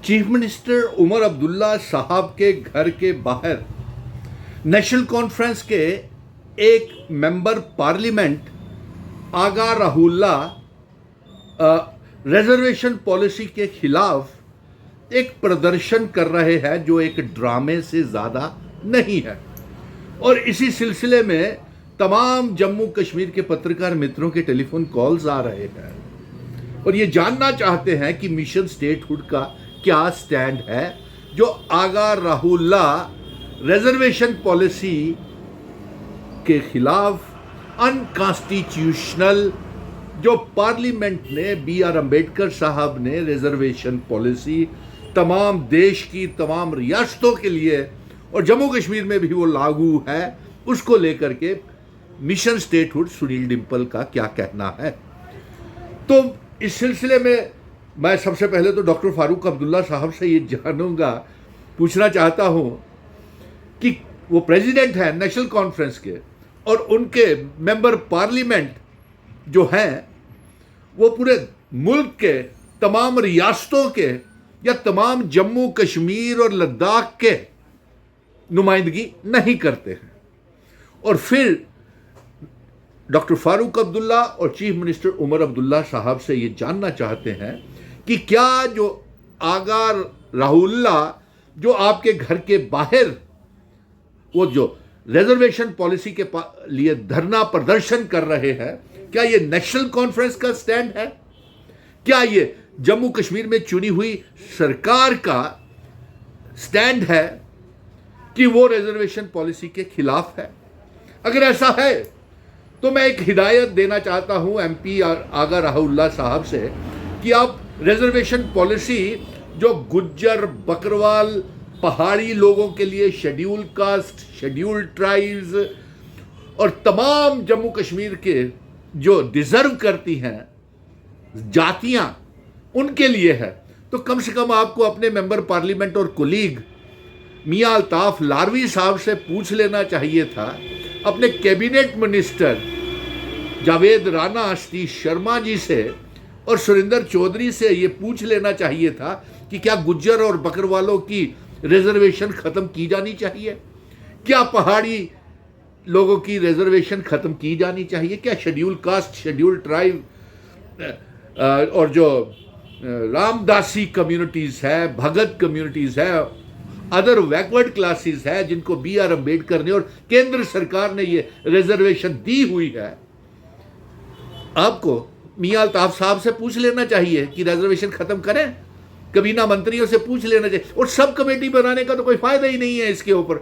Chief minister Omar Abdullah साहब के घर के बाहर नेशनल कॉन्फ्रेंस के एक मेंबर पार्लियामेंट आगा राहुल्ला रिजर्वेशन पॉलिसी के खिलाफ एक प्रदर्शन कर रहे हैं जो एक ड्रामे से ज़्यादा नहीं है। और इसी सिलसिले में तमाम जम्मू कश्मीर के पत्रकार मित्रों के टेलीफोन कॉल्स आ रहे हैं और ये जानना चाहते हैं कि मिशन स्टेटहुड का क्या स्टैंड है जो आगा राहुल्ला रिजर्वेशन पॉलिसी के खिलाफ अनकॉन्स्टिट्यूशनल जो पार्लियामेंट ने B.R. अम्बेडकर साहब ने रिजर्वेशन पॉलिसी तमाम देश की तमाम रियासतों के लिए और जम्मू कश्मीर में भी वो लागू है, उसको लेकर के मिशन स्टेटहुड सुनील डिम्पल का क्या कहना है। तो इस सिलसिले में मैं सबसे पहले तो डॉक्टर फारूक अब्दुल्ला साहब से ये जानूंगा, पूछना चाहता हूं कि वो प्रेसिडेंट हैं नेशनल कॉन्फ्रेंस के और उनके मेंबर पार्लियामेंट जो हैं वो पूरे मुल्क के तमाम रियासतों के या तमाम जम्मू कश्मीर और लद्दाख के नुमाइंदगी नहीं करते हैं। और फिर डॉक्टर फारूक अब्दुल्ला और चीफ मिनिस्टर उमर अब्दुल्ला साहब से ये जानना चाहते हैं कि क्या जो आगा राहुल्ला जो आपके घर के बाहर वो जो रिजर्वेशन पॉलिसी के लिए धरना प्रदर्शन कर रहे हैं, क्या ये नेशनल कॉन्फ्रेंस का स्टैंड है? क्या ये जम्मू कश्मीर में चुनी हुई सरकार का स्टैंड है कि वो रिजर्वेशन पॉलिसी के खिलाफ है? अगर ऐसा है तो मैं एक हिदायत देना चाहता हूं MP आगा राहुल्ला साहब से कि आप रिजर्वेशन पॉलिसी जो गुज्जर बकरवाल पहाड़ी लोगों के लिए शेड्यूल कास्ट, शेड्यूल ट्राइब्स और तमाम जम्मू कश्मीर के जो डिजर्व करती हैं जातियां उनके लिए है, तो कम से कम आपको अपने मेंबर पार्लियामेंट और कोलीग मियां अल्ताफ लारवी साहब से पूछ लेना चाहिए था, अपने कैबिनेट मिनिस्टर जावेद राना, सतीश शर्मा जी से और सुरेंद्र चौधरी से ये पूछ लेना चाहिए था कि क्या गुज्जर और बकरवालों की रिजर्वेशन ख़त्म की जानी चाहिए? क्या पहाड़ी लोगों की रिजर्वेशन ख़त्म की जानी चाहिए? क्या शेड्यूल कास्ट, शेड्यूल ट्राइब और जो रामदासी कम्युनिटीज़ है, भगत कम्युनिटीज़ है, अदर बैकवर्ड क्लासेस है जिनको B.R. अम्बेडकर ने और केंद्र सरकार ने ये रिजर्वेशन दी हुई है, आपको मियां अल्ताफ साहब से पूछ लेना चाहिए कि रिजर्वेशन खत्म करें। कबीना मंत्रियों से पूछ लेना चाहिए। और सब कमेटी बनाने का तो कोई फायदा ही नहीं है इसके ऊपर,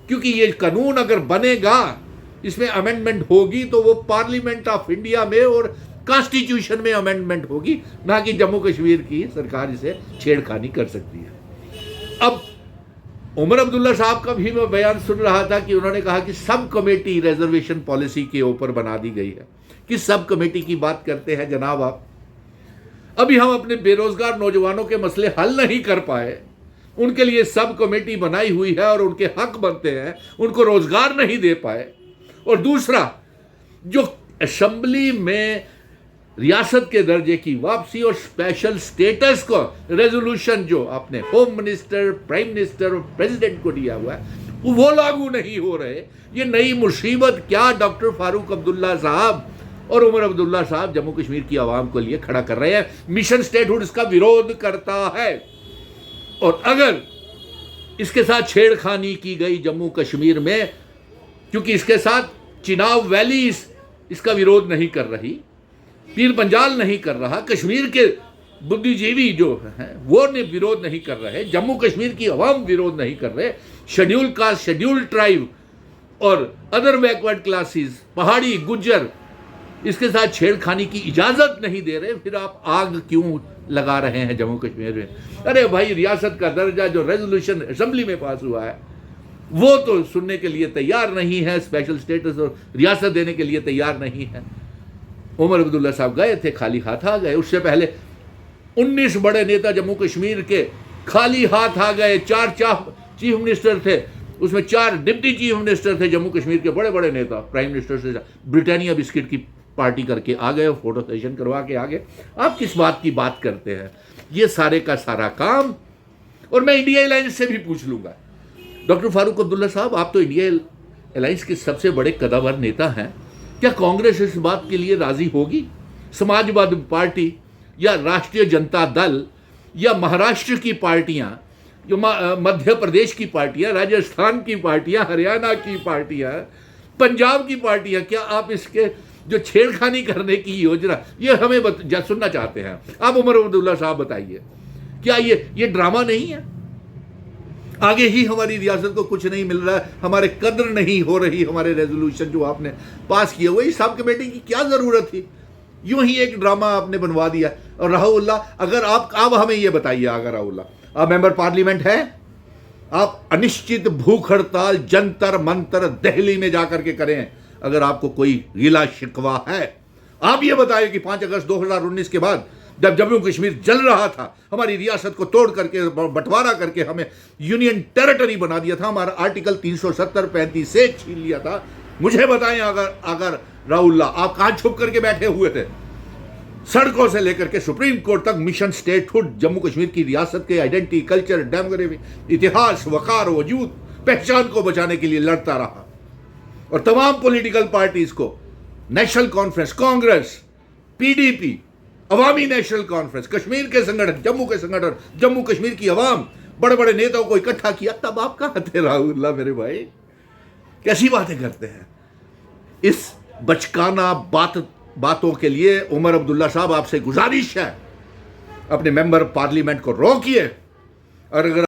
क्योंकि ये कानून अगर बनेगा, इसमें अमेंडमेंट होगी तो वो पार्लियामेंट ऑफ इंडिया में और कॉन्स्टिट्यूशन में अमेंडमेंट होगी, ना कि जम्मू कश्मीर की सरकार इसे छेड़खानी कर सकती है। अब उमर अब्दुल्ला साहब का भी मैं बयान सुन रहा था कि उन्होंने कहा कि सब कमेटी रिजर्वेशन पॉलिसी के ऊपर बना दी गई है। किस सब कमेटी की बात करते हैं जनाब आप? अभी हम अपने बेरोजगार नौजवानों के मसले हल नहीं कर पाए, उनके लिए सब कमेटी बनाई हुई है और उनके हक बनते हैं, उनको रोजगार नहीं दे पाए। और दूसरा, जो असेंबली में रियासत के दर्जे की वापसी और स्पेशल स्टेटस को रेजोल्यूशन जो आपने होम मिनिस्टर, प्राइम मिनिस्टर और प्रेसिडेंट को दिया हुआ है, वो लागू नहीं हो रहे। ये नई मुसीबत क्या डॉक्टर फारूक अब्दुल्ला साहब और उमर अब्दुल्ला साहब जम्मू कश्मीर की आवाम के लिए खड़ा कर रहे हैं? मिशन स्टेटहुड इसका विरोध करता है और अगर इसके साथ छेड़खानी की गई जम्मू कश्मीर में, क्योंकि इसके साथ चिनाब वैली इसका विरोध नहीं कर रही, पीर पंजाल नहीं कर रहा, कश्मीर के बुद्धिजीवी जो हैं वो ने विरोध नहीं कर रहे, जम्मू कश्मीर की आवाम विरोध नहीं कर रहे, शेड्यूल कास्ट, शेड्यूल ट्राइब और अदर बैकवर्ड क्लासेस, पहाड़ी गुज्जर इसके साथ छेड़खानी की इजाजत नहीं दे रहे, फिर आप आग क्यों लगा रहे हैं जम्मू कश्मीर में? अरे भाई, रियासत का दर्जा जो रेजोल्यूशन असेंबली में पास हुआ है वो तो सुनने के लिए तैयार नहीं है, स्पेशल स्टेटस और रियासत देने के लिए तैयार नहीं है। उमर अब्दुल्ला साहब गए थे, खाली हाथ आ गए। उससे पहले 19 बड़े नेता जम्मू कश्मीर के खाली हाथ आ गए। 4 चीफ मिनिस्टर थे, उसमें 4 डिप्टी चीफ मिनिस्टर थे जम्मू कश्मीर के बड़े बड़े नेता। प्राइम मिनिस्टर से ब्रिटानिया बिस्किट की पार्टी करके आ गए, फोटो सेशन करवा के आ गए। आप किस बात की बात करते हैं? ये सारे का सारा काम और मैं इंडिया अलायंस से भी पूछ लूंगा। डॉक्टर फारूक अब्दुल्ला साहब, आप तो इंडिया अलायंस के सबसे बड़े कद्दावर नेता हैं, क्या कांग्रेस इस बात के लिए राजी होगी? समाजवादी पार्टी या राष्ट्रीय जनता दल या महाराष्ट्र की पार्टियां, जो मध्य प्रदेश की पार्टियां, राजस्थान की पार्टियां, हरियाणा की पार्टियां, पंजाब की पार्टियां, क्या आप इसके जो छेड़खानी करने की योजना, ये हमें सुनना चाहते हैं। आप उमर अब्दुल्ला साहब बताइए, क्या ये ड्रामा नहीं है? आगे ही हमारी रियासत को कुछ नहीं मिल रहा है, हमारे कद्र नहीं हो रही, हमारे रेजोल्यूशन जो आपने पास किए हुए, सब कमेटी की क्या जरूरत थी? यूं ही एक ड्रामा आपने बनवा दिया। और राहुल्ला, अगर आप हमें ये बताइए, अगर राहुल्ला आप मेंबर पार्लियामेंट है, आप अनिश्चित भूख हड़ताल जंतर मंतर दिल्ली में जाकर के करें, अगर आपको कोई गिला शिकवा है, आप ये बताइए कि 5 अगस्त 2019 के बाद जब जम्मू कश्मीर जल रहा था, हमारी रियासत को तोड़ करके बंटवारा करके हमें यूनियन टेरिटरी बना दिया था, हमारा आर्टिकल 370-35 से छीन लिया था, मुझे बताएं अगर राहुल्ला आप कहां छुप करके बैठे हुए थे? सड़कों से लेकर के सुप्रीम कोर्ट तक मिशन स्टेटहुड जम्मू कश्मीर की रियासत के आइडेंटिटी, कल्चर, डेमोग्राफी, इतिहास, वकार, वजूद, पहचान को बचाने के लिए लड़ता रहा। और तमाम पॉलिटिकल पार्टीज को, नेशनल कॉन्फ्रेंस, कांग्रेस, पीडीपी, अवामी नेशनल कॉन्फ्रेंस, कश्मीर के संगठन, जम्मू कश्मीर की अवाम, बड़े बड़े नेताओं को इकट्ठा किया, तब आप कहां थे राहुल्ला मेरे भाई? कैसी बातें करते हैं? इस बचकाना बातों के लिए उमर अब्दुल्ला साहब, आपसे गुजारिश है, अपने मेंबर पार्लियामेंट को रोकिए। और अगर